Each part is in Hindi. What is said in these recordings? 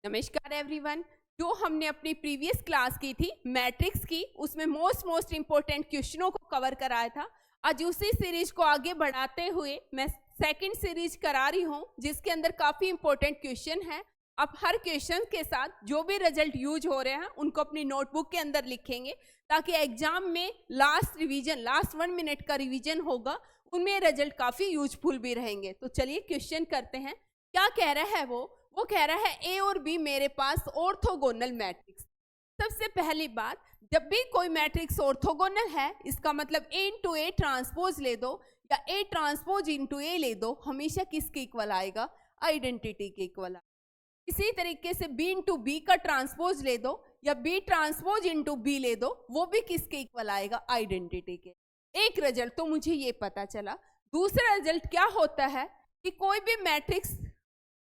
नमस्कार एवरीवन। जो हमने अपनी प्रीवियस क्लास की थी मैट्रिक्स की, उसमें मोस्ट इंपॉर्टेंट क्वेश्चनों को कवर कराया था। आज उसी सीरीज को आगे बढ़ाते हुए मैं सेकंड सीरीज करा रही हूँ, जिसके अंदर काफी इंपॉर्टेंट क्वेश्चन है। आप हर क्वेश्चन के साथ जो भी रिजल्ट यूज हो रहे हैं उनको अपनी नोटबुक के अंदर लिखेंगे, ताकि एग्जाम में लास्ट 1 मिनट का रिवीजन होगा, उनमें रिजल्ट काफी यूजफुल भी रहेंगे। तो चलिए क्वेश्चन करते हैं। क्या कह रहा है वो कह रहा है ए और बी मेरे पास ऑर्थोगोनल मैट्रिक्स। सबसे पहली बात, जब भी कोई मैट्रिक्स ऑर्थोगोनल है, इसका मतलब ए इंटू ए ट्रांसपोज ले दो या ए ट्रांसपोज इंटू ए ले दो, हमेशा किसके इक्वल आएगा? आइडेंटिटी के इक्वल। इसी तरीके से बी इंटू बी का ट्रांसपोज ले दो या बी ट्रांसपोज इंटू बी ले दो, वो भी किसके इक्वल आएगा? आइडेंटिटी के। एक रिजल्ट तो मुझे ये पता चला। दूसरा रिजल्ट क्या होता है कि कोई भी मैट्रिक्स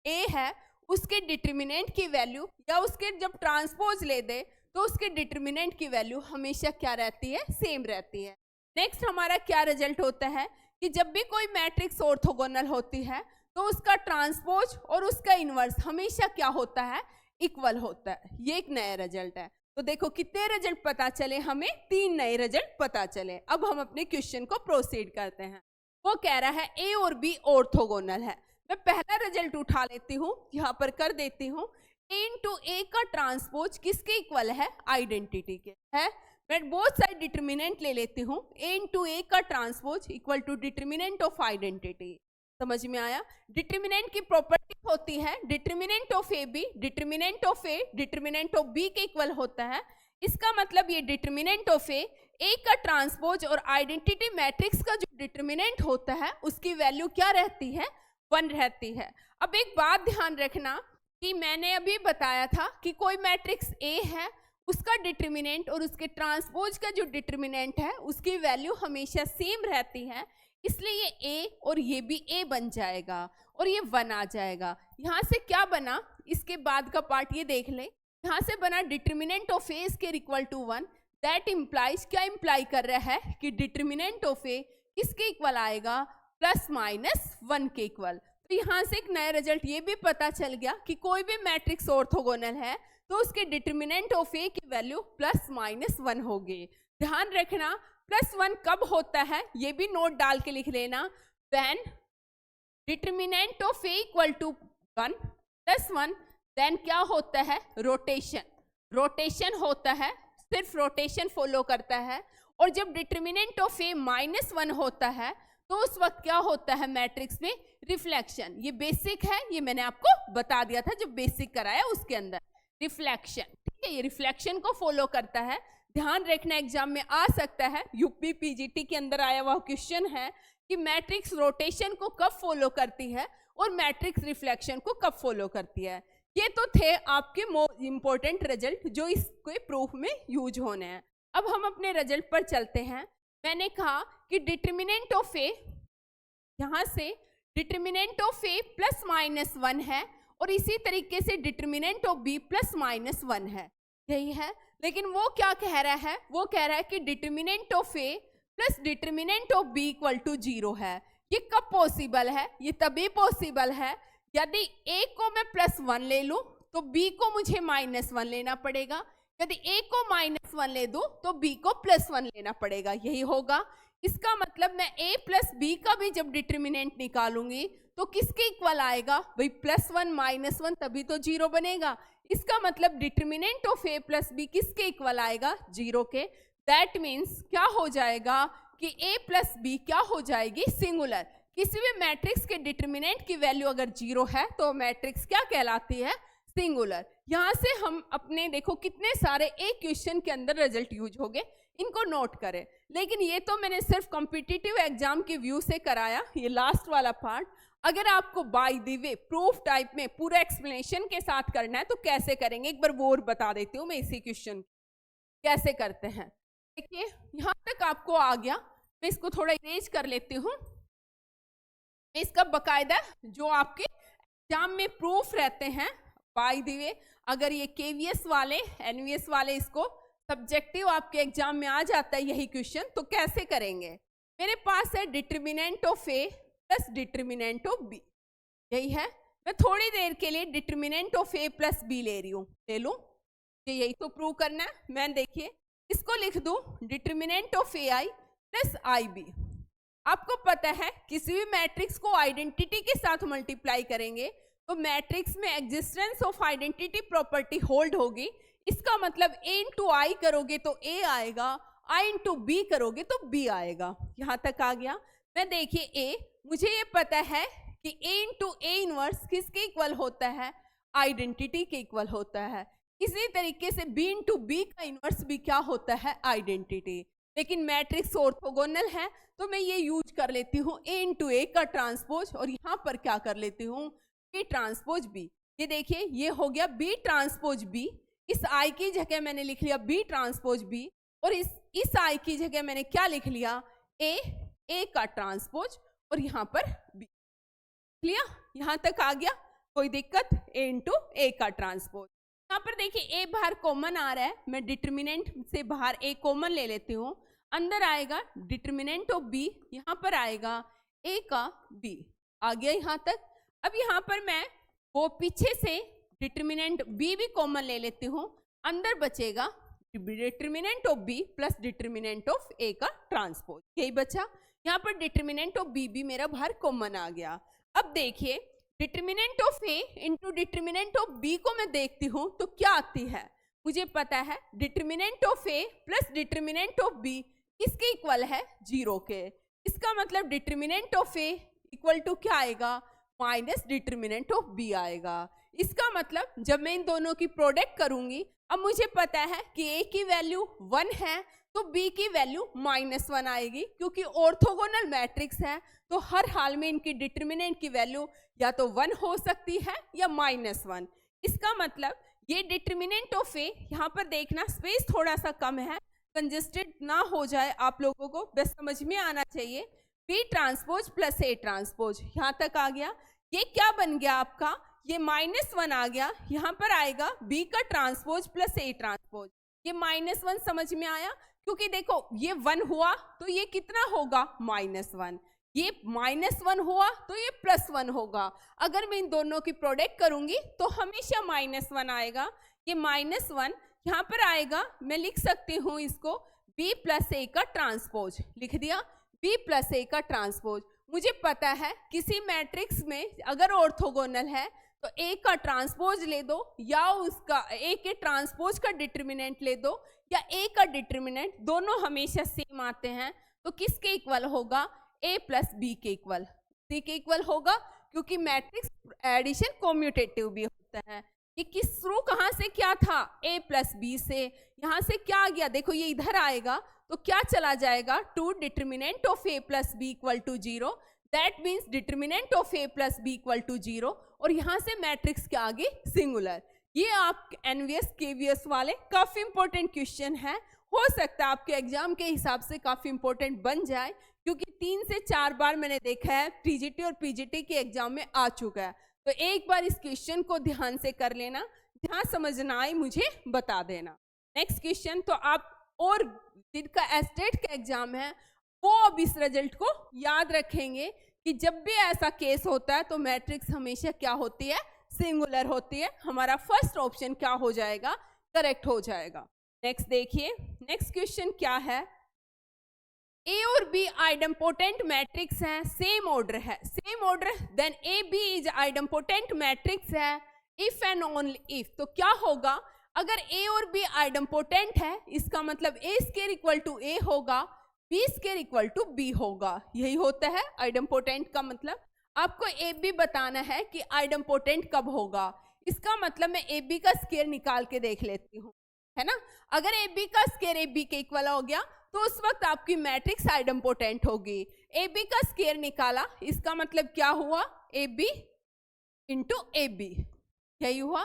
ए है, उसके डिटर्मिनेंट की वैल्यू या उसके जब ट्रांसपोज ले दे तो उसके डिटर्मिनेंट की वैल्यू हमेशा क्या रहती है? सेम रहती है। नेक्स्ट हमारा क्या रिजल्ट होता है कि जब भी कोई मैट्रिक्स ऑर्थोगोनल होती है तो उसका ट्रांसपोज और उसका इनवर्स हमेशा क्या होता है? इक्वल होता है। ये एक नया रिजल्ट है। तो देखो कितने रिजल्ट पता चले हमें? 3 नए रिजल्ट पता चले। अब हम अपने क्वेश्चन को प्रोसीड करते हैं। वो कह रहा है ए और बी ऑर्थोगोनल है। मैं पहला रिजल्ट उठा लेती हूँ, यहाँ पर कर देती हूँ। ए इंटू ए का ट्रांसपोज किसके इक्वल है? आइडेंटिटी के है। मैं बोथ साइड डिटर्मिनेंट ले लेती हूँ। ए इंटू ए का transpose equal to determinant of identity. समझ में आया? डिटर्मिनेंट की प्रॉपर्टी होती है determinant of A B, determinant of A determinant of B के इक्वल होता है। इसका मतलब ये डिटर्मिनेंट ऑफ ए का ट्रांसपोज और आइडेंटिटी मैट्रिक्स का जो डिटर्मिनेंट होता है उसकी वैल्यू क्या रहती है? 1 रहती है। अब एक बात ध्यान रखना कि मैंने अभी बताया था कि कोई मैट्रिक्स ए है, उसका डिटर्मिनेंट और उसके ट्रांसपोज का जो डिटर्मिनेंट है उसकी वैल्यू हमेशा सेम रहती है, इसलिए ये ए और ये भी ए बन जाएगा और ये 1 आ जाएगा। यहाँ से क्या बना, इसके बाद का पार्ट ये देख ले। यहाँ से बना determinant of A is equal to 1। That implies, क्या इम्प्लाई कर रहा है कि डिटर्मिनेंट ऑफ ए किसके इक्वल आएगा? +-1 के इक्वल। तो यहाँ से एक नया रिजल्ट ये भी पता चल गया कि कोई भी मैट्रिक्स ऑर्थोगोनल है तो उसके डिटर्मिनेंट ऑफ ए की वैल्यू +-1 होगी। ध्यान रखना +1 कब होता है ये भी नोट डाल के लिख लेना। When determinant of A equal to 1 +1, then क्या होता है? रोटेशन होता है, सिर्फ रोटेशन फॉलो करता है। और जब डिटर्मिनेंट ऑफ ए -1 होता है तो उस वक्त क्या होता है? मैट्रिक्स में रिफ्लेक्शन। ये बेसिक है, ये मैंने आपको बता दिया था जब बेसिक कराया उसके अंदर। रिफ्लेक्शन, ठीक है, ये रिफ्लेक्शन को फॉलो करता है। ध्यान रखना एग्जाम में आ सकता है, यूपी पीजीटी के अंदर आया हुआ क्वेश्चन है कि मैट्रिक्स रोटेशन को कब फॉलो करती है और मैट्रिक्स रिफ्लेक्शन को कब फॉलो करती है। ये तो थे आपके मोस्ट इंपॉर्टेंट रिजल्ट जो इसके प्रूफ में यूज होने हैं। अब हम अपने रिजल्ट पर चलते हैं। मैंने कहा कि डिटर्मिनेंट ऑफ ए, यहाँ से डिटर्मिनेंट ऑफ ए +-1 है और इसी तरीके से डिटर्मिनेंट ऑफ बी +-1 है, यही है। लेकिन वो क्या कह रहा है? वो कह रहा है कि determinant of A plus determinant of B equal to 0 है। ये कब पॉसिबल है? ये तभी पॉसिबल है यदि ए को मैं +1 ले लूं तो बी को मुझे -1 लेना पड़ेगा। यदि ए को -1 ले दूं तो बी को +1 लेना पड़ेगा, यही होगा। इसका मतलब मैं a प्लस बी का भी जब डिटर्मिनेंट निकालूंगी तो किसके इक्वल आएगा? भाई +1 -1 तभी तो 0 बनेगा। इसका मतलब determinant of a plus B किसके इक्वल आएगा? 0 के। दैट मीन्स क्या हो जाएगा कि a प्लस बी क्या हो जाएगी? सिंगुलर। किसी भी मैट्रिक्स के डिटर्मिनेंट की वैल्यू अगर 0 है तो मैट्रिक्स क्या कहलाती है? सिंगुलर। यहाँ से हम अपने देखो कितने सारे एक क्वेश्चन के अंदर रिजल्ट यूज हो गए, इनको नोट करें। लेकिन ये तो मैंने सिर्फ कॉम्पिटिटिव एग्जाम के व्यू से कराया, ये लास्ट वाला पार्ट। अगर आपको by the way proof type में पूरा एक्सप्लेनेशन के साथ करना है तो कैसे करेंगे एक बार वो और बता देती हूँ मैं। इसी क्वेश्चन कैसे करते हैं, देखिए यहाँ तक आपको आ गया। मैं इसको थोड़ा इरेज कर लेती हूँ। इसका बकायदा जो आपके एग्जाम में प्रूफ रहते हैं बाय द वे, अगर ये केवीएस वाले एनवीएस वाले इसको सब्जेक्टिव आपके एग्जाम में आ जाता है यही क्वेश्चन, तो कैसे करेंगे? मेरे पास है determinant of A plus determinant of B, यही है। मैं थोड़ी देर के लिए determinant of A plus B ले रही हूँ, ले लूँ, यही तो प्रूव करना है। मैं देखिए इसको लिख दूँ determinant of A I plus I B. आपको पता है किसी भी मैट्रिक्स को आइडेंटिटी के साथ मल्टीप्लाई करेंगे तो मैट्रिक्स में existence of identity property hold होगी। इसका मतलब a इंटू आई करोगे तो a आएगा, i इंटू बी करोगे तो b आएगा। यहां तक आ गया। मैं देखिए a, मुझे ये पता है कि a इंटू ए इनवर्स किसके इक्वल होता है, आइडेंटिटी के इक्वल होता है। इसी तरीके से b इंटू बी का इनवर्स भी क्या होता है, आइडेंटिटी। लेकिन मैट्रिक्स ऑर्थोगोनल है तो मैं ये यूज कर लेती हूँ a इंटू ए का ट्रांसपोज, और यहाँ पर क्या कर लेती हूँ, b ट्रांसपोज b। ये देखिए ये हो गया b ट्रांसपोज b, इस i की जगह मैंने लिख लिया b ट्रांसपोज b, और इस i की जगह मैंने क्या लिख लिया, a का ट्रांसपोज, और यहाँ पर b। क्लियर, यहाँ तक आ गया, कोई दिक्कत, a इंटू ए का ट्रांसपोज। यहाँ पर देखिए a बाहर कॉमन आ रहा है, मैं डिटर्मिनेंट से बाहर a कॉमन ले लेती हूँ, अंदर आएगा डिटर्मिनेंट ऑफ b, यहाँ पर आएगा a का b, आ गया यहाँ तक। अब यहाँ पर मैं वो पीछे से डिटर्मिनेंट b भी कॉमन ले लेती हूँ, अंदर बचेगा determinant of b plus determinant of a का ट्रांसपोज, यही बचा। यहाँ पर डिटर्मिनेंट ऑफ b भी मेरा बाहर कॉमन आ गया। अब देखिए determinant of a into determinant of b को मैं देखती हूँ तो क्या आती है, मुझे पता है determinant of a plus determinant of b किसके इक्वल है, 0 के। इसका मतलब determinant of a equal to क्या आएगा, माइनस डिटर्मिनेंट ऑफ b आएगा। इसका मतलब जब मैं इन दोनों की प्रोडक्ट करूंगी, अब मुझे पता है कि a की वैल्यू 1 है तो b की वैल्यू -1 आएगी, क्योंकि ऑर्थोगोनल मैट्रिक्स है तो हर हाल में इनकी डिटर्मिनेंट की वैल्यू या तो 1 हो सकती है या -1। इसका मतलब ये डिटर्मिनेंट ऑफ a, यहाँ पर देखना स्पेस थोड़ा सा कम है, कंजेस्टेड ना हो जाए आप लोगों को, बस समझ में आना चाहिए। b transpose plus a transpose, यहाँ तक आ गया। ये क्या बन गया आपका, ये -1 आ गया, यहाँ पर आएगा b का ट्रांसपोज प्लस a ट्रांसपोज। ये -1 समझ में आया, क्योंकि देखो ये 1 हुआ तो ये कितना होगा, -1, ये -1 हुआ तो ये +1 होगा। अगर मैं इन दोनों की प्रोडक्ट करूंगी तो हमेशा -1 आएगा। ये -1 यहाँ पर आएगा, मैं लिख सकती हूँ इसको b प्लस a का ट्रांसपोज, लिख दिया b प्लस a का ट्रांसपोज। मुझे पता है किसी मैट्रिक्स में अगर ऑर्थोगोनल है तो a का ट्रांसपोज ले दो, या उसका a के ट्रांसपोज का डिटर्मिनेंट ले दो, या a का डिटर्मिनेंट, दोनों हमेशा सेम आते हैं। तो किसके इक्वल होगा, a प्लस b के इक्वल, c के इक्वल होगा, क्योंकि मैट्रिक्स एडिशन कॉम्यूटेटिव भी होता है। ये किस थ्रू, कहाँ से क्या था, a प्लस b से, यहाँ से क्या आ गया, देखो ये इधर आएगा तो क्या चला जाएगा, two determinant of a plus b equal to 0, that means determinant of a plus b equal to 0, और यहाँ से मैट्रिक्स के आगे सिंगुलर। ये आप एनवीएस केवीएस वाले काफी इंपॉर्टेंट क्वेश्चन है, हो सकता है आपके एग्जाम के हिसाब से काफी इंपॉर्टेंट बन जाए, क्योंकि 3 से 4 बार मैंने देखा है टीजीटी और पीजीटी के एग्जाम में आ चुका है। तो एक बार इस क्वेश्चन को ध्यान से कर लेना, जहाँ समझना आए मुझे बता देना। नेक्स्ट क्वेश्चन, तो आप और जिनका एस्टेट का एग्जाम है वो अब इस रिजल्ट को याद रखेंगे कि जब भी ऐसा केस होता है तो मैट्रिक्स हमेशा क्या होती है, सिंगुलर होती है। हमारा फर्स्ट ऑप्शन क्या हो जाएगा, करेक्ट हो जाएगा। नेक्स्ट देखिए, नेक्स्ट क्वेश्चन क्या है, ए और बी आइडेम्पोटेंट मैट्रिक्स है, सेम ऑर्डर है, same order, then A B is idempotent matrix है इफ एंड ओनली इफ। तो क्या होगा, अगर ए और बी आइडेम्पोटेंट है, इसका मतलब A square equal to A होगा, B square equal to B होगा। यही होता है आइडेम्पोटेंट का मतलब। आपको ए बी बताना है कि आइडेम्पोटेंट कब होगा, इसका मतलब मैं ए बी का स्क्वायर निकाल के देख लेती हूँ, है ना। अगर ए बी का स्क्वायर ए बी के इक्वल हो गया तो उस वक्त आपकी मैट्रिक्स आइडेम्पोटेंट होगी। ए बी का स्क्वायर निकाला, इसका मतलब क्या हुआ, A B into A B, यही हुआ,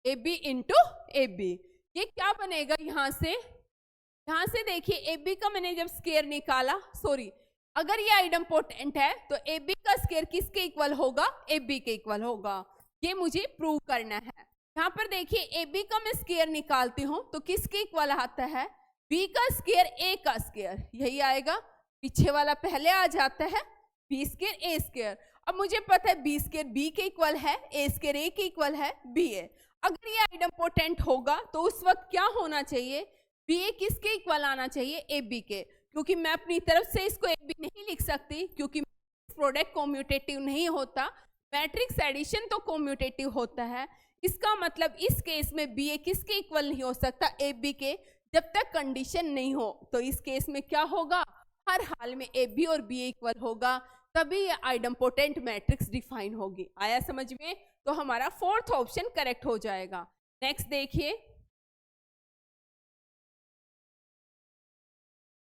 A B into A B. ये क्या बनेगा, यहाँ से देखिए ए बी का मैंने जब स्क्वायर निकाला, सॉरी, अगर ये आइडेम्पोटेंट है तो ए बी का स्क्वायर किसके इक्वल होगा, ए बी के इक्वल होगा। ये मुझे प्रूव करना है। यहाँ पर देखिए ए बी का मैं स्क्वायर निकालती हूँ तो किसके इक्वल आता है, बी का स्क्वायर ए का स्क्वायर, यही आएगा, पीछे वाला पहले आ जाता है, बी स्क्वायर ए स्क्वायर। अब मुझे पता है बी स्क्वायर बी के इक्वल है, ए स्क्वायर ए के इक्वल है, बी ए। अगर ये आइडम्पोटेंट होगा तो उस वक्त क्या होना चाहिए, बी ए किसके इक्वल आना चाहिए, ए बी के। क्योंकि मैं अपनी तरफ से इसको ए बी नहीं लिख सकती, क्योंकि प्रोडक्ट कॉम्यूटेटिव नहीं होता, मैट्रिक्स एडिशन तो कॉम्यूटेटिव होता है। इसका मतलब इस केस में बी ए किसके इक्वल नहीं हो सकता, ए बी के, जब तक कंडीशन नहीं हो। तो इस केस में क्या होगा, हर हाल में ए बी और बी ए इक्वल होगा, तभी ये आइडम्पोटेंट मैट्रिक्स डिफाइन होगी। आया समझ में? तो हमारा फोर्थ ऑप्शन करेक्ट हो जाएगा। नेक्स्ट देखिए,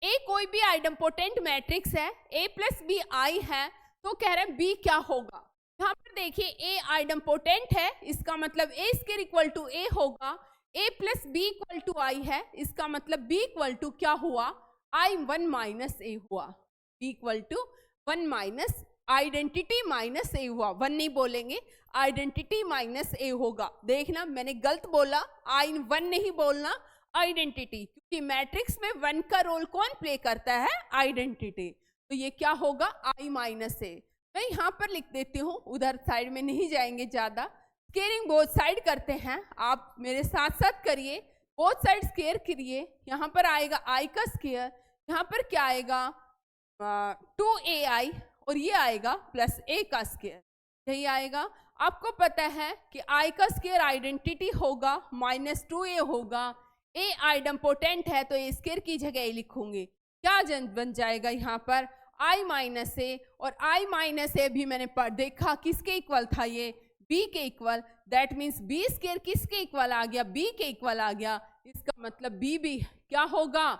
ए कोई भी आइडम्पोटेंट मैट्रिक्स है, ए प्लस बी आई है, तो कह रहे हैं बी क्या होगा। यहाँ पर देखिए ए आइडम्पोटेंट है, इसका मतलब A square equal to A होगा, ए प्लस बी इक्वल टू आई है, इसका मतलब बी इक्वल टू क्या हुआ, आई 1 माइनस ए हुआ, B equal to 1 minus identity minus A हुआ, 1 नहीं बोलेंगे, आइडेंटिटी माइनस ए होगा। देखना मैंने गलत बोला, आई 1 नहीं बोलना, आइडेंटिटी, क्योंकि मैट्रिक्स में 1 का रोल कौन प्ले करता है, आइडेंटिटी। तो ये क्या होगा, आई माइनस ए। मैं यहाँ पर लिख देती हूँ, उधर साइड में नहीं जाएंगे ज्यादा, स्केयरिंग बोथ साइड करते हैं, आप मेरे साथ साथ करिए, बोथ साइड स्केयर करिए। यहाँ पर आएगा आई का स्केयर, यहाँ पर क्या आएगा 2ai, और ये आएगा प्लस ए का स्केयर, यही आएगा। आपको पता है कि आई का स्केयर आइडेंटिटी होगा, माइनस 2a होगा, ए आइडम्पोटेंट है तो ए स्केयर की जगह ए लिखूंगी, क्या बन जाएगा यहाँ पर आई माइनस ए, और आई माइनस ए भी मैंने देखा किसके इक्वल था, ये बी के equal, that means B square किसके इक्वल आ गया, बी के इक्वल आ गया। इसका मतलब बी भी क्या होगा,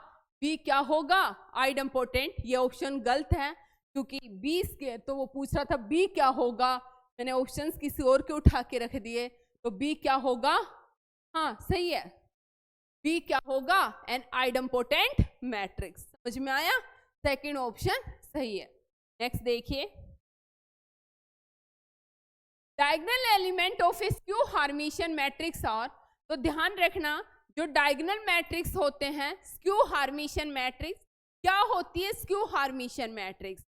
बी क्या होगा, आइडम्पोटेंट। ये ऑप्शन गलत है, क्योंकि बी स्केयर तो वो पूछ रहा था बी क्या होगा, मैंने ऑप्शंस किसी और के उठा के रख दिए, तो बी क्या होगा, हाँ सही है, बी क्या होगा, एन आइडम्पोटेंट मैट्रिक्स। समझ में आया, सेकंड ऑप्शन सही है। नेक्स्ट देखिए, diagonal element of A skew hermitian matrix और, तो ध्यान रखना जो डायगोनल मैट्रिक्स होते हैं स्क्यू हार्मिशियन मैट्रिक्स, क्या होती है स्क्यू हार्मिशियन मैट्रिक्स,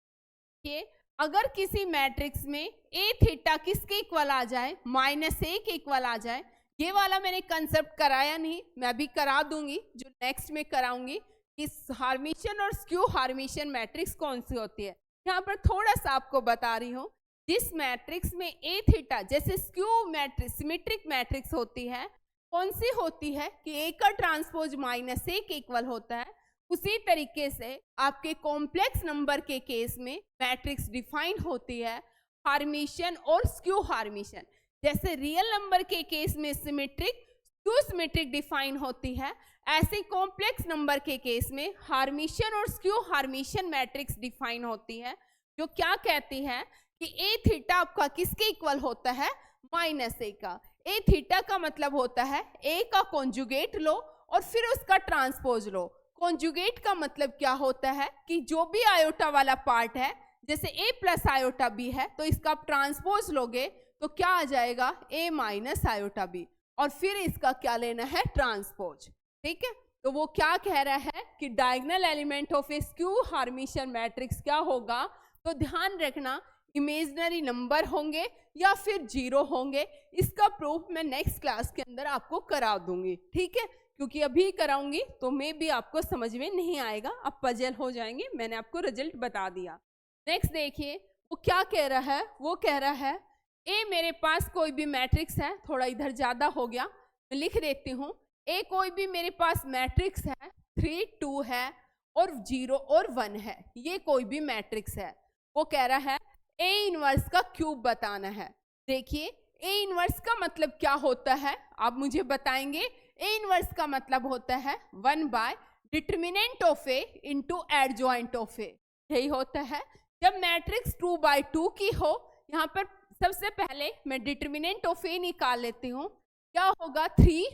कि अगर किसी मैट्रिक्स में ए थीटा किसके इक्वल आ जाए, माइनस ए के इक्वल आ जाए। ये वाला मैंने कंसेप्ट कराया नहीं, मैं अभी करा दूंगी, जो नेक्स्ट में कराऊंगी, कि हार्मिशियन और स्क्यू हार्मिशियन मैट्रिक्स कौन सी होती है। यहाँ पर थोड़ा सा आपको बता रही हूँ, जिस मैट्रिक्स में ए थीटा, जैसे स्क्यू मैट्रिक्स सिमेट्रिक मैट्रिक्स होती है, कौन सी होती है कि ए का ट्रांसपोज माइनस ए के इक्वल होता है। उसी तरीके से आपके कॉम्प्लेक्स नंबर के केस में मैट्रिक्स डिफाइन होती है हार्मिशियन और स्क्यू हार्मिशियन। जैसे रियल नंबर के केस में सिमेट्रिक, स्क्यू सिमेट्रिक डिफाइन होती है, ऐसे कॉम्प्लेक्स नंबर के केस में हार्मिशियन और स्क्यू हार्मिशियन मैट्रिक्स डिफाइन होती है, जो क्या कहती है कि ए थीटा आपका किसके इक्वल होता है, माइनस ए का। ए थीटा का मतलब होता है ए का कॉन्जुगेट लो और फिर उसका ट्रांसपोज लो। कॉन्जुगेट का मतलब क्या होता है कि जो भी आयोटा वाला पार्ट है, जैसे ए प्लस आयोटा बी है, तो इसका आप ट्रांसपोज लोगे तो क्या आ जाएगा, ए माइनस आयोटा बी, और फिर इसका क्या लेना है, ट्रांसपोज। ठीक है, तो वो क्या कह रहा है कि diagonal element of A skew hermitian matrix क्या होगा। तो ध्यान रखना, इमेजिनरी नंबर होंगे या फिर जीरो होंगे। इसका प्रूफ मैं नेक्स्ट क्लास के अंदर आपको करा दूंगी, ठीक है, क्योंकि अभी कराऊंगी तो मे भी आपको समझ में नहीं आएगा, आप पजल हो जाएंगे। मैंने आपको रिजल्ट बता दिया। नेक्स्ट देखिए, वो क्या कह रहा है, वो कह रहा है ए मेरे पास कोई भी मैट्रिक्स है, थोड़ा इधर ज्यादा हो गया, मैं लिख देती हूँ। ए कोई भी मेरे पास मैट्रिक्स है, 3, 2 है और 0 और 1 है, ये कोई भी मैट्रिक्स है। वो कह रहा है ए इनवर्स का क्यूब बताना है। देखिए ए इनवर्स का मतलब क्या होता है, आप मुझे बताएंगे। ए इनवर्स का मतलब होता है 1 by determinant of A into adjoint of A. यही होता है जब मैट्रिक्स 2 बाय 2 की हो। यहाँ पर सबसे पहले मैं डिटर्मिनेंट ऑफ ए निकाल लेती हूँ, क्या होगा 3,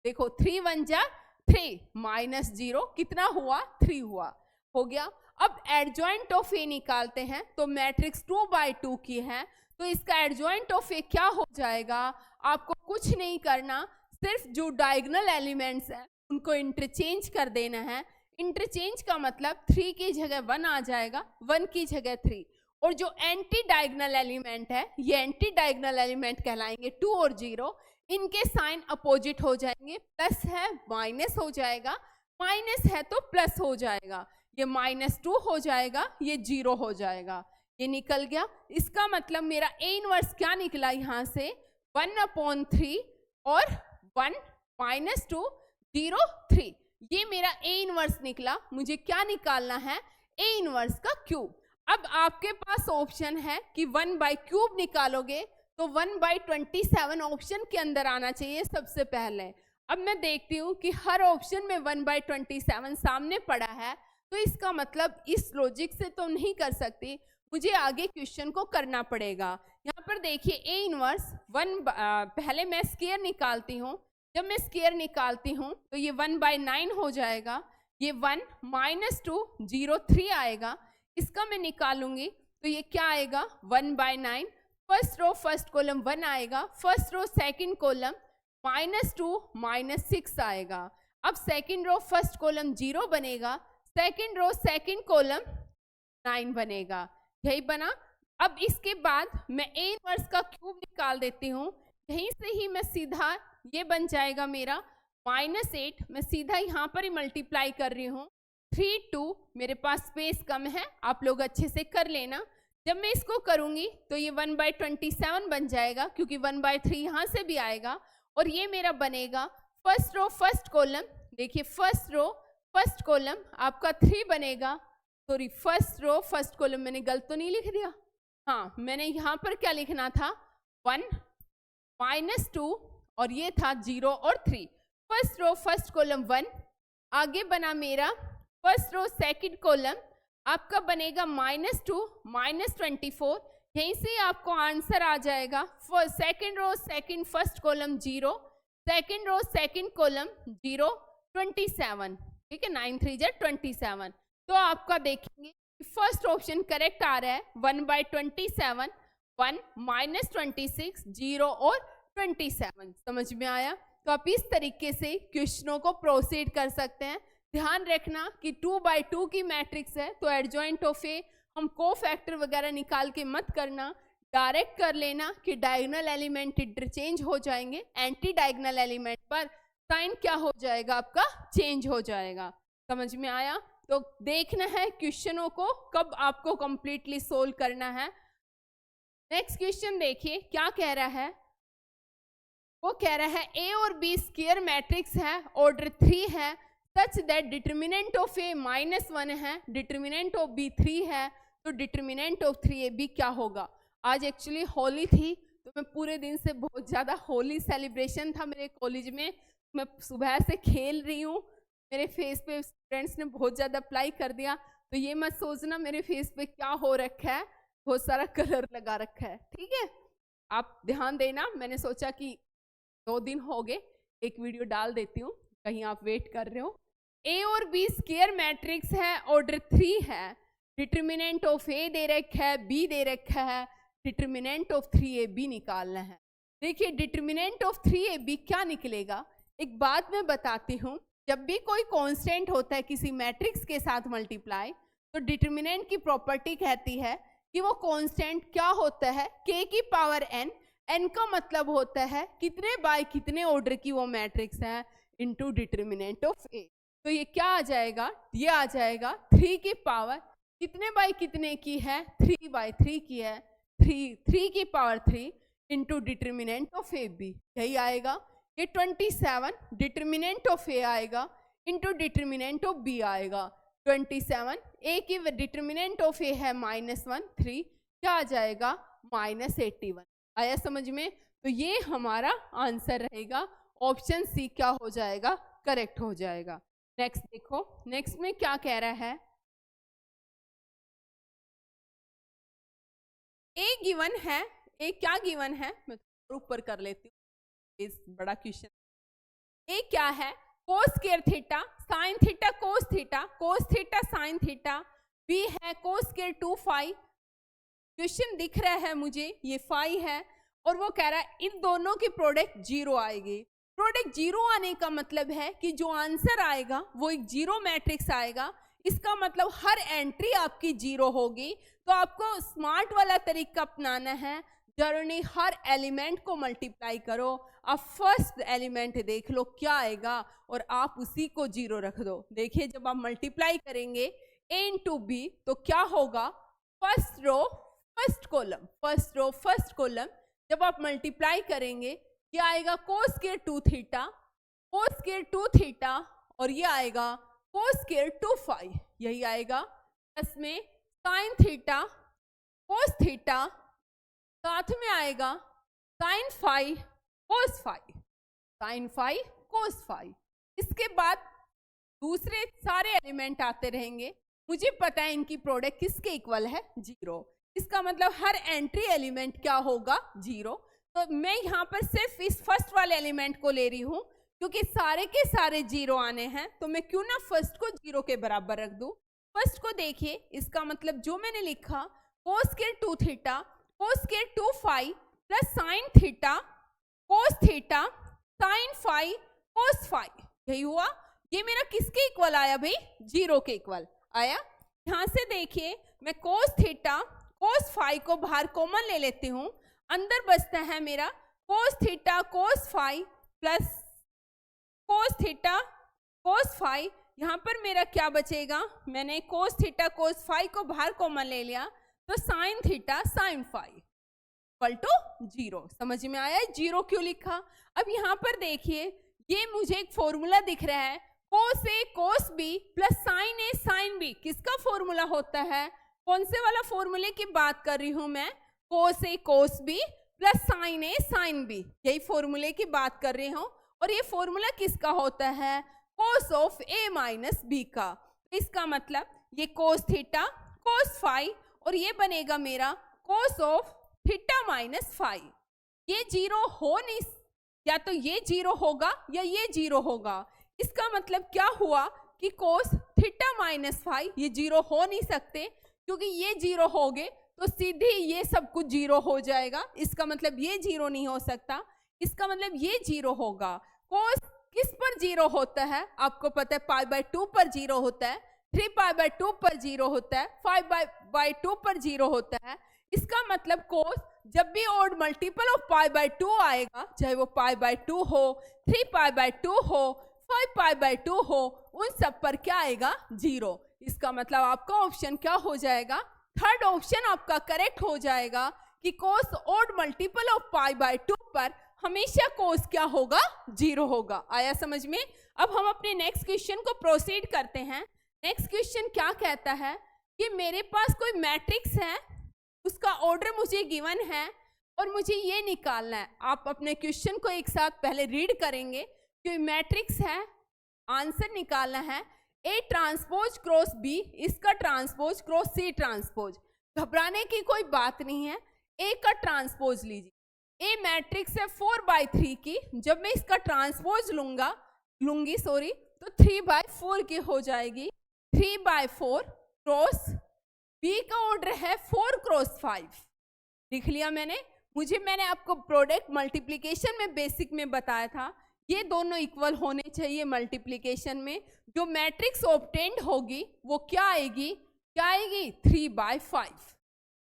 देखो 3 1 जा 3 माइनस 0 कितना हुआ, 3 हुआ, हो गया। अब एडजॉइंट ऑफ ए निकालते हैं, तो मैट्रिक्स 2 बाय 2 की है, तो इसका एडजॉइंट ऑफ ए क्या हो जाएगा, आपको कुछ नहीं करना, सिर्फ जो डायगोनल एलिमेंट्स हैं उनको इंटरचेंज कर देना है। इंटरचेंज का मतलब 3 की जगह 1 आ जाएगा, 1 की जगह 3, और जो एंटी डायगोनल एलिमेंट है, ये एंटी डायगोनल एलिमेंट कहलाएंगे 2 और 0, इनके साइन अपोजिट हो जाएंगे, प्लस है माइनस हो जाएगा, माइनस है तो प्लस हो जाएगा, ये -2 हो जाएगा, ये 0 हो जाएगा, ये निकल गया। इसका मतलब मेरा A इनवर्स क्या निकला यहाँ से, 1/3 और 1 -2 0 3, ये मेरा A इनवर्स निकला। मुझे क्या निकालना है, A इनवर्स का क्यूब। अब आपके पास ऑप्शन है कि 1/³ निकालोगे तो 1/27 ऑप्शन के अंदर आना चाहिए सबसे पहले। अब मैं देखती हूँ कि हर ऑप्शन में 1/27 सामने पड़ा है, तो इसका मतलब इस लॉजिक से तो नहीं कर सकती, मुझे आगे क्वेश्चन को करना पड़ेगा। यहाँ पर देखिए A इनवर्स 1, पहले मैं स्क्वायर निकालती हूँ। जब मैं स्क्वायर निकालती हूँ तो ये 1/9 हो जाएगा, ये 1 -2 0 3 आएगा, इसका मैं निकालूंगी तो ये क्या आएगा 1/9, फर्स्ट रो फर्स्ट कॉलम 1 आएगा, फर्स्ट रो सेकंड कॉलम -2 -6 आएगा। अब सेकंड रो फर्स्ट कॉलम 0 बनेगा, सेकंड रो सेकंड कॉलम 9 बनेगा, यही बना। अब इसके बाद मैं A इनवर्स का क्यूब निकाल देती हूँ, यहीं से ही मैं सीधा ये बन जाएगा मेरा -8, मैं सीधा यहाँ पर ही मल्टीप्लाई कर रही हूँ, 3 2, मेरे पास स्पेस कम है, आप लोग अच्छे से कर लेना। जब मैं इसको करूंगी तो ये 1/27 बन जाएगा, क्योंकि 1/3 यहाँ से भी आएगा, और ये मेरा बनेगा फर्स्ट रो फर्स्ट कॉलम। देखिए फर्स्ट रो फर्स्ट कॉलम आपका 3 बनेगा, sorry first row first column मैंने गलत तो नहीं लिख दिया, हाँ मैंने यहाँ पर क्या लिखना था 1 -2 और ये था 0 और 3, फर्स्ट रो फर्स्ट कॉलम 1, आगे बना मेरा फर्स्ट रो सेकंड कॉलम आपका बनेगा -2 -24, यहीं से आपको आंसर आ जाएगा। Second row second first column 0, second row second column 0 27, ठीक है, 9 3 जा 27। तो आपका देखेंगे फर्स्ट ऑप्शन करेक्ट आ रहा है, 1/27, 1 -26 0 और 27। समझ में आया? तो आप इस तरीके से क्वेश्चनों को प्रोसीड कर सकते हैं। ध्यान रखना कि 2/2 की मैट्रिक्स है तो एडजॉइंट ऑफ ए हम को फैक्टर वगैरह निकाल के मत करना, डायरेक्ट कर लेना कि डायगोनल एलिमेंट इंटरचेंज हो जाएंगे, एंटी डायगोनल एलिमेंट पर साइन क्या हो जाएगा आपका चेंज हो जाएगा। समझ में आया? तो देखना है क्वेश्चनों को कब आपको कंप्लीटली सोल्व करना है। नेक्स्ट क्वेश्चन देखिए क्या कह रहा है, वो कह रहा है ए और बी स्क्वायर मैट्रिक्स है, ऑर्डर 3 है, सच दैट डिटर्मिनेंट ऑफ ए -1 है, डिटर्मिनेंट ऑफ बी 3 है, तो डिटर्मिनेंट ऑफ 3ab क्या होगा। आज एक्चुअली होली थी तो मैं पूरे दिन से बहुत ज़्यादा होली सेलिब्रेशन था मेरे कॉलेज में, मैं सुबह से खेल रही हूँ, मेरे फेस पे फ्रेंड्स ने बहुत ज़्यादा अप्लाई कर दिया, तो ये मत सोचना मेरे फेस पे क्या हो रखा है, बहुत सारा कलर लगा रखा है, ठीक है, आप ध्यान देना। मैंने सोचा कि 2 दिन हो गए एक वीडियो डाल देती हूँ, कहीं आप वेट कर रहे हो। ए और बी स्क्वायर मैट्रिक्स है, ऑर्डर 3 है, डिटर्मिनेंट ऑफ ए दे रखा है, बी दे रखा है, डिटर्मिनेंट ऑफ 3ab निकालना है। देखिए डिटर्मिनेंट ऑफ 3ab क्या निकलेगा, एक बात मैं बताती हूँ, जब भी कोई कांस्टेंट होता है किसी मैट्रिक्स के साथ मल्टीप्लाई, तो डिटर्मिनेंट की प्रॉपर्टी कहती है कि वो कांस्टेंट क्या होता है k की पावर n, n का मतलब होता है कितने बाय कितने ऑर्डर की वो मैट्रिक्स है इनटू डिटर्मिनेंट ऑफ a। तो ये क्या आ जाएगा, ये आ जाएगा 3 की पावर कितने बाय कितने की है, 3/3 की है, 3 की power 3 into determinant of A B, यही आएगा। ये 27 डिटर्मिनेंट ऑफ ए आएगा इंटू डिटर्मिनेंट ऑफ बी आएगा 27, ए की डिटर्मिनेंट ऑफ ए है -1 3, क्या आ जाएगा -81। आया समझ में? तो ये हमारा आंसर रहेगा, ऑप्शन सी क्या हो जाएगा, करेक्ट हो जाएगा। नेक्स्ट देखो, नेक्स्ट में क्या कह रहा है, ए गिवन है, ए क्या गिवन है, मैं ऊपर कर लेती हूँ, इस बड़ा क्वेश्चन। ए क्या है, cos square theta sine theta cos theta, cos theta sine theta, B है कोस स्क्वायर 2 फाई, क्वेश्चन दिख रहा है मुझे ये फाई है, और वो कह रहा है इन दोनों की प्रोडक्ट 0 आएगी। प्रोडक्ट 0 आने का मतलब है कि जो आंसर आएगा वो एक 0 मैट्रिक्स आएगा, इसका मतलब हर एंट्री आपकी 0 होगी। तो आपको स्मार्ट वाला तरीका अपनाना है, जर्नी हर एलिमेंट को मल्टीप्लाई करो। अब फर्स्ट एलिमेंट देख लो क्या आएगा और आप उसी को 0 रख दो। देखिए जब आप मल्टीप्लाई करेंगे a इंटू बी तो क्या होगा, first row first column, first row first column जब आप मल्टीप्लाई करेंगे क्या आएगा, cos square 2 theta, cos square 2 theta, और ये आएगा कोस स्क्वायर 2 फाई, यही आएगा। प्लस में साइन थीटा कोस थीटा, साथ में आएगा sine phi cos phi, sine phi cos phi. इसके बाद दूसरे सारे एलिमेंट आते रहेंगे। मुझे पता है इनकी प्रोडक्ट किसके इक्वल है, 0। इसका मतलब हर एंट्री एलिमेंट क्या होगा, 0। तो मैं यहाँ पर सिर्फ इस फर्स्ट वाले एलिमेंट को ले रही हूँ क्योंकि सारे के सारे 0 आने हैं, तो मैं क्यों ना फर्स्ट को 0 के बराबर रख दूँ। फर्स्ट को देखिए, इसका मतलब जो मैंने लिखा cos square 2 theta cos square 2 phi plus sine theta cos theta sine phi cos phi, यही हुआ। ये मेरा किसके इक्वल आया भाई, 0 के इक्वल आया। यहाँ से देखिए मैं कोस थीटा कोस फाई को बाहर कॉमन ले लेती हूँ, अंदर बचता है मेरा cos theta cos phi plus cos theta cos phi. यहाँ पर मेरा क्या बचेगा, मैंने कोस थीटा कोस फाई को बाहर कॉमन ले लिया तो sine theta sine phi equal to 0। समझ में आया 0 क्यों लिखा। अब यहाँ पर देखिए ये मुझे एक फॉर्मूला दिख रहा है, कोस ए कोस बी प्लस साइन ए साइन बी। किसका फॉर्मूला होता है, कौन से वाला फॉर्मूले की बात कर रही हूं मैं, कोस ए कोस बी प्लस साइन ए साइन बी, यही फॉर्मूले की बात कर रही हूं। और ये फॉर्मूला किसका होता है, cos of A minus B का। इसका मतलब ये कोस थीटा कोस फाई और ये बनेगा मेरा cos of theta minus phi. ये 0 हो नहीं, या तो ये 0 होगा या ये 0 होगा। इसका मतलब क्या हुआ कि कोस थीटा माइनस फाई ये 0 हो नहीं सकते, क्योंकि ये 0 हो गए तो सीधे ये सब कुछ 0 हो जाएगा। इसका मतलब ये 0 नहीं हो सकता, इसका मतलब ये 0 होगा। कोस किस पर 0 होता है, आपको पता है पाई बाय 2 पर 0 होता है, 3 पाई बाय 2 पर 0 होता है, 5 बाय 2 पर 0 होता है। इसका मतलब कोस जब भी odd multiple of pi by 2 आएगा, चाहे वो पाई बाय 2 हो, 3 पाई बाय 2 हो, 5 पाई बाय 2 हो, उन सब पर क्या आएगा, 0। इसका मतलब आपका ऑप्शन क्या हो जाएगा, थर्ड ऑप्शन आपका करेक्ट हो जाएगा कि cos odd multiple of pi by 2 पर हमेशा कोस क्या होगा, 0 होगा। आया समझ में। अब हम अपने नेक्स्ट क्वेश्चन को प्रोसीड करते हैं। नेक्स्ट क्वेश्चन क्या कहता है कि मेरे पास कोई मैट्रिक्स है, उसका ऑर्डर मुझे गिवन है और मुझे ये निकालना है। आप अपने क्वेश्चन को एक साथ पहले रीड करेंगे कि मैट्रिक्स है, आंसर निकालना है ए ट्रांसपोज क्रॉस बी, इसका ट्रांसपोज क्रॉस सी ट्रांसपोज। घबराने की कोई बात नहीं है, ए का ट्रांसपोज लीजिए। ए मैट्रिक्स है 4/3 की, जब मैं इसका ट्रांसपोज लूंगी तो 3/4 की हो जाएगी। 3/4 क्रॉस बी का ऑर्डर है 4 क्रॉस 5, लिख लिया मैंने। मैंने आपको प्रोडक्ट मल्टीप्लिकेशन में बेसिक में बताया था, ये दोनों इक्वल होने चाहिए मल्टीप्लिकेशन में। जो मैट्रिक्स ऑब्टेन्ड होगी वो क्या आएगी, 3/5।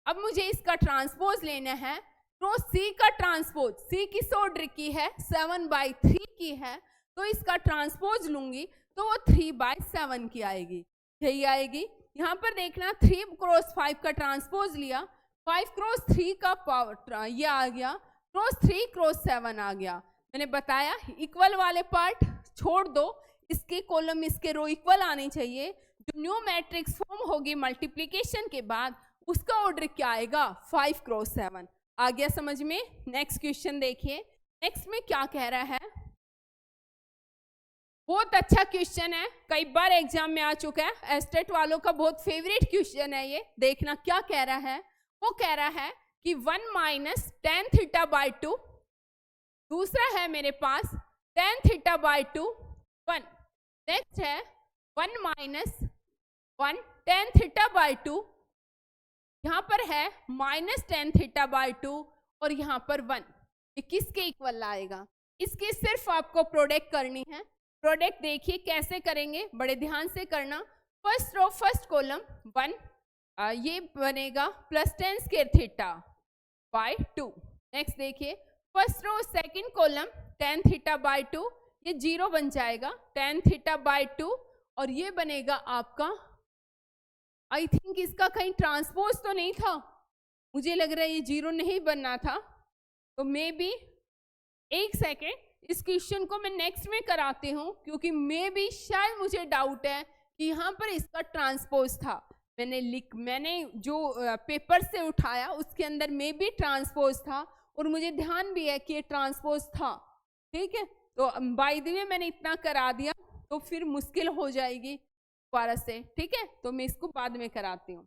अब मुझे इसका ट्रांसपोज लेना है, तो सी का ट्रांसपोज, सी किस ऑर्डर की है, 7/3 की है, तो इसका ट्रांसपोज लूंगी तो वो 3/7 की आएगी, यही आएगी। यहाँ पर देखना 3 क्रॉस 5 का ट्रांसपोज लिया, 5 क्रॉस 3 का पावर ये आ गया, क्रॉस 3 क्रॉस 7 आ गया। मैंने बताया इक्वल वाले पार्ट छोड़ दो, इसके कॉलम इसके रो इक्वल आने चाहिए। जो न्यू मैट्रिक्स फॉर्म होगी मल्टीप्लिकेशन के बाद, उसका ऑर्डर क्या आएगा, 5 क्रॉस 7 आ गया समझ में। नेक्स्ट क्वेश्चन देखिए, नेक्स्ट में क्या कह रहा है, बहुत अच्छा क्वेश्चन है, कई बार एग्जाम में आ चुका है, एस्टेट वालों का बहुत फेवरेट क्वेश्चन है ये। देखना क्या कह रहा है, वो कह रहा है कि 1 माइनस tan θ/2, दूसरा है मेरे पास tan θ/2 1, नेक्स्ट है 1 माइनस 1 tan θ/2, यहाँ पर है माइनस tan θ/2 और यहाँ पर 1। ये किसके इक्वल आएगा, इसकी सिर्फ आपको प्रोडक्ट करनी है। प्रोडक्ट देखिए कैसे करेंगे, बड़े ध्यान से करना। फर्स्ट रो फर्स्ट कॉलम 1, ये बनेगा +10 स्क्वायर थीटा बाय 2। नेक्स्ट देखिए first row second column tan theta by 2, ये 0 बन जाएगा tan थीटा बाय 2, और ये बनेगा आपका, आई थिंक इसका कहीं ट्रांसपोज तो नहीं था, मुझे लग रहा है ये 0 नहीं बनना था, तो मे बी एक सेकेंड इस क्वेश्चन को मैं नेक्स्ट में कराती हूँ, क्योंकि मे बी शायद मुझे डाउट है कि यहाँ पर इसका ट्रांसपोज था। मैंने जो पेपर से उठाया उसके अंदर मे बी ट्रांसपोज था, और मुझे ध्यान भी है कि ये ट्रांसपोज था। ठीक है, तो बाय द वे मैंने इतना करा दिया, तो फिर मुश्किल हो जाएगी दोबारा से। ठीक है, तो मैं इसको बाद में कराती हूँ।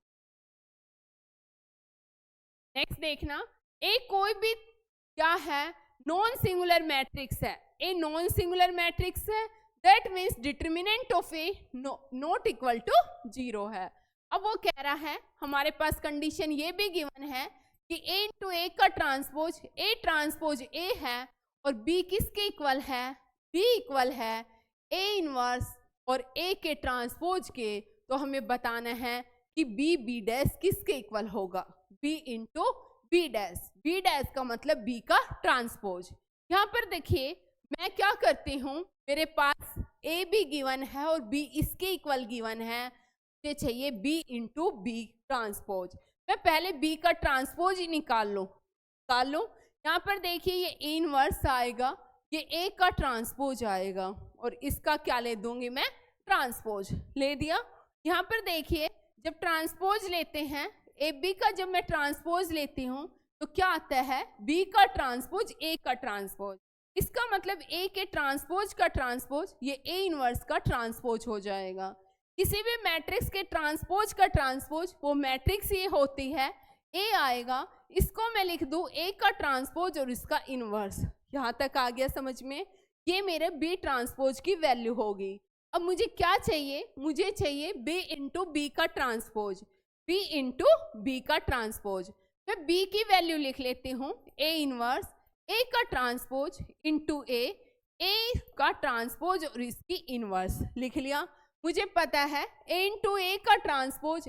नेक्स्ट देखना, एक कोई भी क्या है, नॉन सिंगुलर मैट्रिक्स है। ए नॉन सिंगुलर मैट्रिक्स है, that means determinant of A not equal to 0 है। अब वो कह रहा है, हमारे पास कंडीशन ये भी गिवन है कि ए इंटू ए का ट्रांसपोज ए ट्रांसपोज ए है, और बी किसके इक्वल है, बी इक्वल है ए इनवर्स और ए के ट्रांसपोज के। तो हमें बताना है कि बी बी डैश किसके इक्वल होगा, B into B dash. B dash का मतलब बी का ट्रांसपोज। यहाँ पर देखिए मैं क्या करती हूँ, मेरे पास ए भी गिवन है और बी इसके इक्वल गिवन है, मुझे चाहिए बी इंटू बी ट्रांसपोज। मैं पहले बी का ट्रांसपोज ही निकाल लूँ। यहाँ पर देखिए ये इनवर्स आएगा, ये ए का ट्रांसपोज आएगा, और इसका क्या ले दूंगी मैं, ट्रांसपोज ले दिया। यहाँ पर देखिए जब ट्रांसपोज लेते हैं, ए बी का जब मैं ट्रांसपोज लेती हूँ तो क्या आता है, बी का ट्रांसपोज ए का ट्रांसपोज। इसका मतलब ए के ट्रांसपोज का ट्रांसपोज ये ए इनवर्स का ट्रांसपोज हो जाएगा। किसी भी मैट्रिक्स के ट्रांसपोज का ट्रांसपोज वो मैट्रिक्स ये होती है, ए आएगा, इसको मैं लिख दूं ए का ट्रांसपोज और इसका इनवर्स। यहाँ तक आ गया समझ में, ये मेरे बी ट्रांसपोज की वैल्यू होगी। अब मुझे क्या चाहिए, मुझे चाहिए बी इंटू बी का ट्रांसपोज, बी इंटू बी का ट्रांसपोज। मैं बी की वैल्यू लिख लेती हूँ ए इनवर्स, ए का ट्रांसपोज इंटू ए का ट्रांसपोज और इसकी इनवर्स लिख लिया। मुझे पता है ए इंटू ए का ट्रांसपोज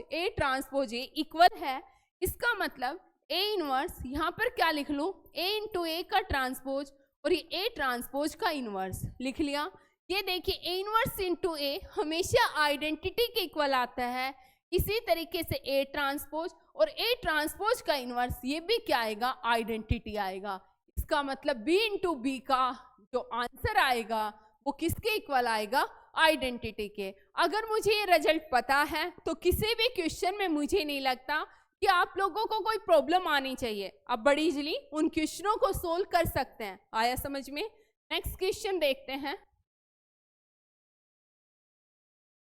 ए इक्वल है, इसका मतलब ए इनवर्स, यहाँ पर क्या लिख लूँ, ए इंटू ए का ट्रांसपोज और ये ए ट्रांसपोज का इनवर्स लिख लिया। ये देखिए ए इनवर्स इंटू ए हमेशा आइडेंटिटी के इक्वल आता है, इसी तरीके से ए ट्रांसपोज और ए ट्रांसपोज का इनवर्स ये भी क्या आएगा, आइडेंटिटी आएगा। इसका मतलब बी इंटू बी का जो आंसर आएगा वो किसके इक्वल आएगा, आइडेंटिटी के। अगर मुझे ये रिजल्ट पता है तो किसी भी क्वेश्चन में मुझे नहीं लगता कि आप लोगों को कोई प्रॉब्लम आनी चाहिए, आप बड़ी इजीली उन क्वेश्चनों को सोल्व कर सकते हैं। आया समझ में? नेक्स्ट क्वेश्चन देखते हैं।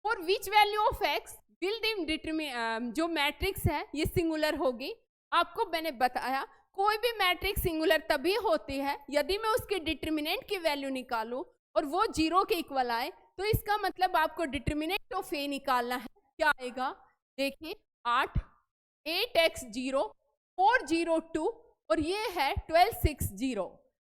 For which value of x will the determine, जो मैट्रिक्स है ये सिंगुलर होगी। आपको मैंने बताया कोई भी मैट्रिक्स सिंगुलर तभी होती है यदि मैं उसके डिटरमिनेंट की वैल्यू निकालूं और वो 0 के इक्वल आए, तो इसका मतलब आपको डिटरमिनेंट ऑफ ए निकालना है। क्या आएगा देखिए 8 8x 0 4 0 2 और ये है 12 6 0।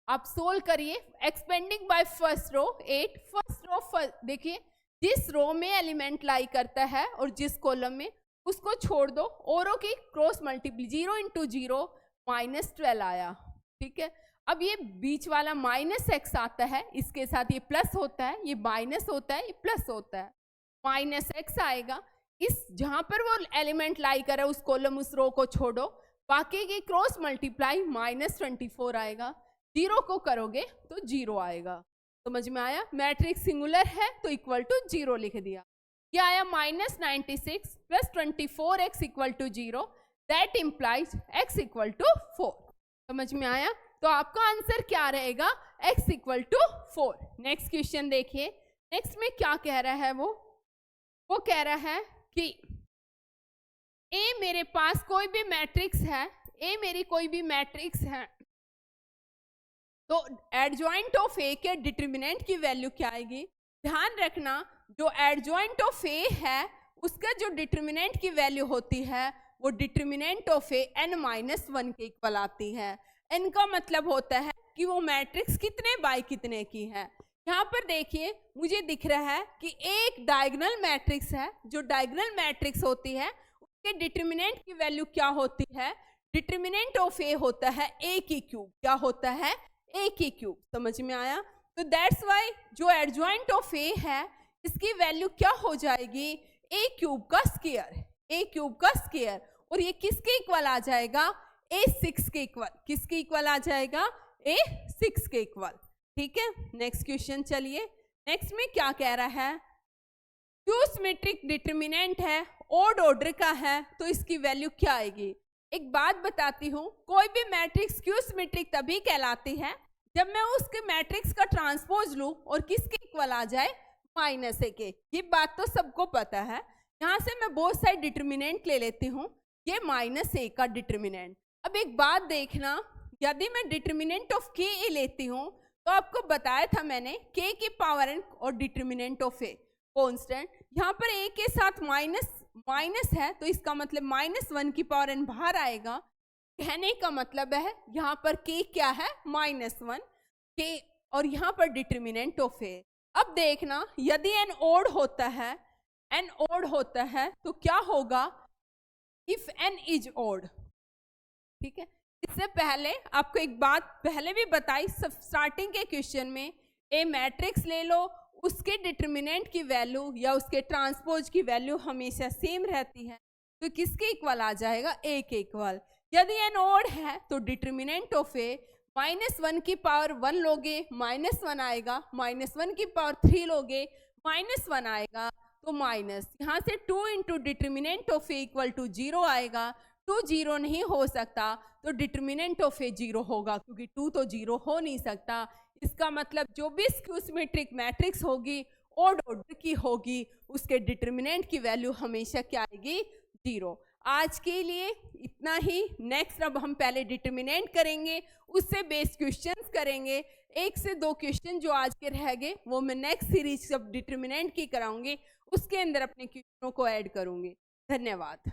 आप सोल्व करिए expanding by first row 8 first row देखिए जिस रो में एलिमेंट लाई करता है और जिस कॉलम में उसको छोड़ दो, औरों की क्रॉस मल्टीप्ली 0 इंटू 0 -12 आया। ठीक है, अब ये बीच वाला -x आता है, इसके साथ ये प्लस होता है, ये माइनस होता है, ये प्लस होता है, -x आएगा। इस जहां पर वो एलिमेंट लाई करे उस कॉलम उस रो को छोड़ो, बाकी की क्रॉस मल्टीप्लाई -24 आएगा। 0 को करोगे तो 0 आएगा। समझ में आया? मैट्रिक्स सिंगुलर है तो इक्वल टू 0 लिख दिया। ये आया -96 + 24x = 0, दैट इम्प्लाइज x = 4। समझ में आया? तो आपका आंसर क्या रहेगा, x = 4। नेक्स्ट क्वेश्चन देखिए, नेक्स्ट में क्या कह रहा है वो कह रहा है कि A मेरे पास कोई भी मैट्रिक्स है, A मेरी कोई भी मैट्रिक्स है, तो एडजॉइंट ऑफ A के डिटरमिनेंट की वैल्यू क्या आएगी। ध्यान रखना जो एडजॉइंट ऑफ A है उसका जो डिटरमिनेंट की वैल्यू होती है वो डिटरमिनेंट ऑफ A n-1 के इक्वल आती है। n का मतलब होता है कि वो मैट्रिक्स कितने बाय कितने की है। यहाँ पर देखिए मुझे दिख रहा है कि एक डायगोनल मैट्रिक्स है। जो डायगोनल मैट्रिक्स होती है उसके डिटर्मिनेंट की वैल्यू क्या होती है? डिटर्मिनेंट ऑफ ए होता है ए की क्यूब। क्या होता है? ए की क्यूब। समझ में आया? तो दैट्स वाई जो एडजॉइंट ऑफ ए है इसकी वैल्यू क्या हो जाएगी? ए क्यूब का स्क्वायर। ए क्यूब का स्क्वायर। और ये किसके इक्वल आ जाएगा? ए 6 के इक्वल। किसके इक्वल आ जाएगा? ए 6 के इक्वल। ठीक है, नेक्स्ट क्वेश्चन चलिए। नेक्स्ट में क्या कह रहा है? क्यू सिमेट्रिक डिटर्मिनेंट है, ओड ऑर्डर का है, तो इसकी वैल्यू क्या आएगी? एक बात बताती हूँ, कोई भी मैट्रिक्स क्यू सिमेट्रिक तभी कहलाती है जब मैं उसके मैट्रिक्स का ट्रांसपोज लूं और किसके इक्वल आ जाए? -a के। ये बात तो सबको पता है। यहाँ से मैं बोथ साइड डिटर्मिनेंट ले लेती हूँ। ये -a का डिटर्मिनेंट। अब एक बात देखना, यदि मैं डिटर्मिनेंट ऑफ के ए लेती हूँ तो आपको बताया था मैंने k की पावर n और डिटर्मिनेंट ऑफ ए कांस्टेंट। यहाँ पर a के साथ माइनस है तो इसका मतलब -1 की पावर n बाहर आएगा। कहने का मतलब है यहाँ पर k क्या है? -1 k और यहाँ पर डिटर्मिनेंट ऑफ ए। अब देखना, यदि n ओड होता है तो क्या होगा? If n is odd. ठीक है, इससे पहले आपको एक बात पहले भी बताई स्टार्टिंग के क्वेश्चन में, ए मैट्रिक्स ले लो, उसके डिटर्मिनेंट की वैल्यू या उसके ट्रांसपोज की वैल्यू हमेशा सेम रहती है, तो किसके इक्वल आ जाएगा? ए के इक्वल। यदि n ओड है तो डिटर्मिनेंट ऑफ ए -1 की पावर 1 लोगे -1 आएगा, -1 की पावर 3 लोगे -1 आएगा, तो माइनस यहाँ से 2 into determinant of A equal to 0 आएगा। 2 0 नहीं हो सकता तो डिटर्मिनेंट ऑफ ए 0 होगा, क्योंकि 2 तो 0 हो नहीं सकता। इसका मतलब जो भी स्क्यू सिमेट्रिक मैट्रिक्स होगी ओड ऑर्डर की होगी, उसके डिटर्मिनेंट की वैल्यू हमेशा क्या आएगी? 0। आज के लिए इतना ही। नेक्स्ट अब हम पहले डिटर्मिनेंट करेंगे, उससे बेस्ड क्वेश्चंस करेंगे। 1 से 2 क्वेश्चन जो आज के रह गए वो मैं नेक्स्ट सीरीज जब डिटर्मिनेंट की कराऊंगी उसके अंदर अपने क्वेश्चनों को ऐड करूंगी। धन्यवाद।